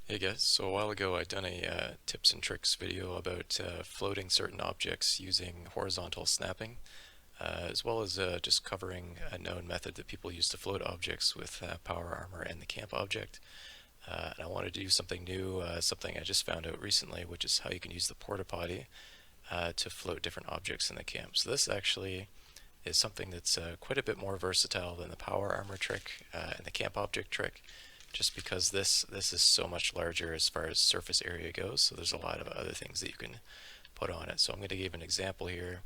Hey guys, so a while ago I'd done a tips and tricks video about floating certain objects using horizontal snapping, as well as just covering a known method that people use to float objects with power armor and the C.A.M.P object. And I wanted to do something new, something I just found out recently, which is how you can use the porta potty to float different objects in the C.A.M.P. So this actually is something that's quite a bit more versatile than the power armor trick and the C.A.M.P object trick, just because this is so much larger as far as surface area goes. So there's a lot of other things that you can put on it. So I'm going to give an example here.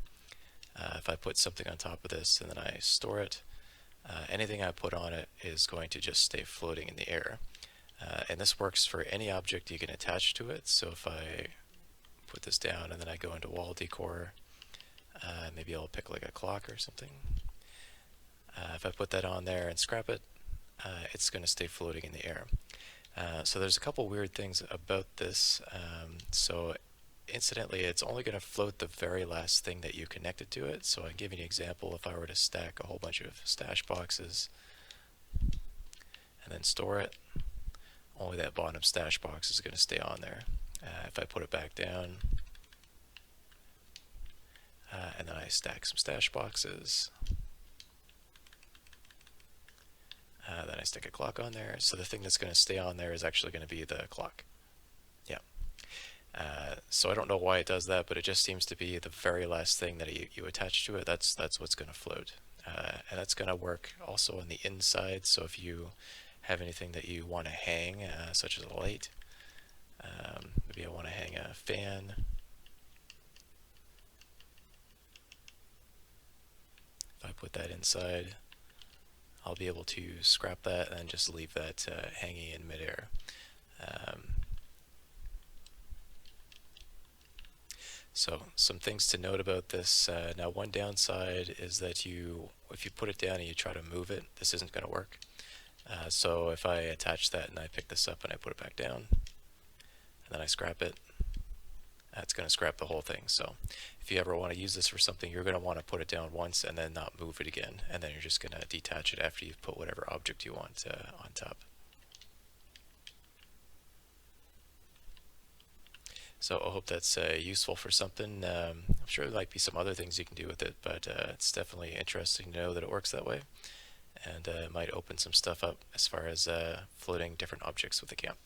If I put something on top of this and then I store it, anything I put on it is going to just stay floating in the air. And this works for any object you can attach to it. So if I put this down and then I go into wall decor, maybe I'll pick like a clock or something. If I put that on there and scrap it, it's going to stay floating in the air. So there's a couple weird things about this. So incidentally, it's only going to float the very last thing that you connected to it. So I'll give you an example. If I were to stack a whole bunch of stash boxes and then store it, only that bottom stash box is going to stay on there. If I put it back down, and then I stack some stash boxes, then I stick a clock on there. So the thing that's going to stay on there is actually going to be the clock. Yeah. So I don't know why it does that, but it just seems to be the very last thing that you attach to it. That's what's going to float. And that's going to work also on the inside. So if you have anything that you want to hang, such as a light, maybe I want to hang a fan. If I put that inside, I'll be able to scrap that and just leave that hanging in midair. So some things to note about this. Now one downside is that if you put it down and you try to move it, this isn't going to work. So if I attach that and I pick this up and I put it back down, and then I scrap it, that's going to scrap the whole thing. So if you ever want to use this for something, you're going to want to put it down once and then not move it again, and then you're just going to detach it after you've put whatever object you want on top. So I hope that's useful for something. I'm sure there might be some other things you can do with it, but it's definitely interesting to know that it works that way, and it might open some stuff up as far as floating different objects with the C.A.M.P.